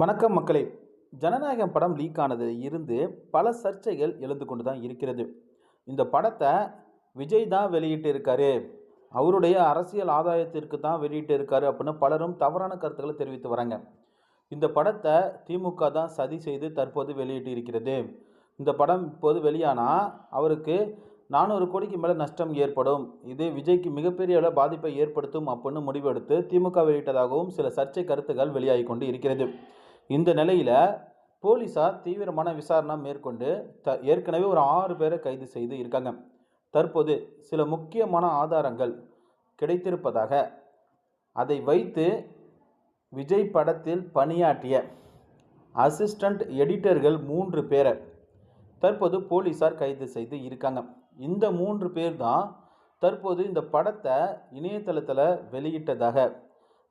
வணக்கம் மக்களே. ஜனநாயகம் படம் லீக் ஆனது இருந்து பல சர்ச்சைகள் எழுந்து கொண்டு தான் இருக்கிறது. இந்த படத்தை விஜய் தான் வெளியிட்டு இருக்காரு, அவருடைய அரசியல் ஆதாயத்திற்கு தான் வெளியிட்டு இருக்காரு அப்படின்னு பலரும் தவறான கருத்துக்களை தெரிவித்து வராங்க. இந்த படத்தை திமுக தான் சதி செய்து தற்போது வெளியிட்டு இருக்கிறது. இந்த படம் இப்போது வெளியானால் அவருக்கு 400 கோடிக்கு மேலே நஷ்டம் ஏற்படும், இது விஜய்க்கு மிகப்பெரிய அளவு பாதிப்பை ஏற்படுத்தும் அப்படின்னு முடிவெடுத்து திமுக வெளியிட்டதாகவும் சில சர்ச்சை கருத்துக்கள் வெளியாகி கொண்டு இருக்கிறது. இந்த நிலையில் போலீஸார் தீவிரமான விசாரணை மேற்கொண்டு ஏற்கனவே ஒரு 6 பேரை கைது செய்து இருக்காங்க. தற்போது சில முக்கியமான ஆதாரங்கள் கிடைத்திருப்பதாக, அதை வைத்து விஜய் படத்தில் பணியாற்றிய அசிஸ்டன்ட் எடிட்டர்கள் 3 பேரை தற்போது போலீஸார் கைது செய்து இருக்காங்க. இந்த 3 பேர் தான் தற்போது இந்த படத்தை இணையதளத்தில் வெளியிட்டதாக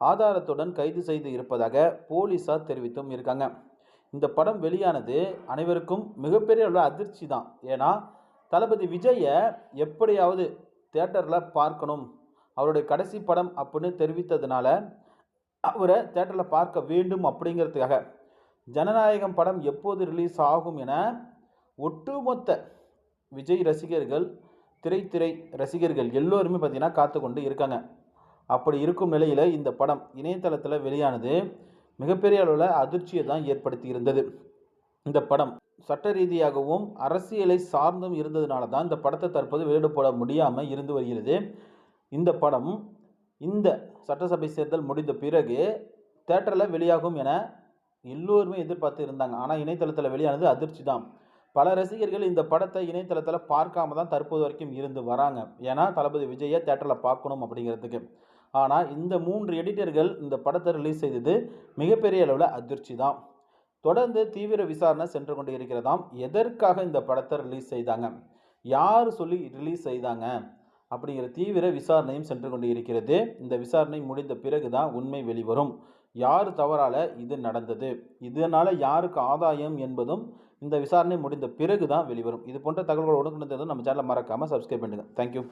ஆதாரத்துடன் கைது செய்து இருப்பதாக போலீஸார் தெரிவித்தும் இருக்காங்க. இந்த படம் வெளியானது அனைவருக்கும் மிகப்பெரிய அளவு அதிர்ச்சி தான். ஏன்னா தளபதி விஜயை எப்படியாவது தியேட்டரில் பார்க்கணும், அவருடைய கடைசி படம் அப்படின்னு தெரிவித்ததுனால அவரை தியேட்டரில் பார்க்க வேண்டும் அப்படிங்கிறதுக்காக ஜனநாயகம் படம் எப்போது ரிலீஸ் ஆகும் என ஒட்டுமொத்த விஜய் ரசிகர்கள், திரை ரசிகர்கள் எல்லோருமே பார்த்திங்கன்னா காத்து கொண்டு இருக்காங்க. அப்படி இருக்கும் நிலையில் இந்த படம் இணையதளத்தில் வெளியானது மிகப்பெரிய அளவில் அதிர்ச்சியை தான் ஏற்படுத்தி இருந்தது. இந்த படம் சட்ட ரீதியாகவும் அரசியலை சார்ந்தும் இருந்ததுனால தான் இந்த படத்தை தற்போது வெளியிடப்பட முடியாமல் இருந்து வருகிறது. இந்த படம் இந்த சட்டசபை தேர்தல் முடிந்த பிறகு தியேட்டரில் வெளியாகும் என எல்லோருமே எதிர்பார்த்து இருந்தாங்க. ஆனால் இணையதளத்தில் வெளியானது அதிர்ச்சி தான். பல ரசிகர்கள் இந்த படத்தை இணையதளத்தில் பார்க்காம தான் தற்போது வரைக்கும் இருந்து வராங்க. ஏன்னா தளபதி விஜயை தியேட்டரில் பார்க்கணும் அப்படிங்கிறதுக்கு. ஆனால் இந்த 3 எடிட்டர்கள் இந்த படத்தை ரிலீஸ் செய்தது மிகப்பெரிய அளவில் அதிர்ச்சி தான். தொடர்ந்து தீவிர விசாரணை சென்று கொண்டு இருக்கிறதாம். எதற்காக இந்த படத்தை ரிலீஸ் செய்தாங்க, யார் சொல்லி ரிலீஸ் செய்தாங்க அப்படிங்கிற தீவிர விசாரணையும் சென்று கொண்டு இருக்கிறது. இந்த விசாரணை முடிந்த பிறகு தான் உண்மை வெளிவரும். யார் தவறால் இது நடந்தது, இதனால் யாருக்கு ஆதாயம் என்பதும் இந்த விசாரணை முடிந்த பிறகு தான் வெளிவரும். இது போன்ற தகவல்கள் உடனுக்குடன் நம்ம சேனலை மறக்காமல் சப்ஸ்கிரைப் பண்ணுங்கள். தேங்க்யூ.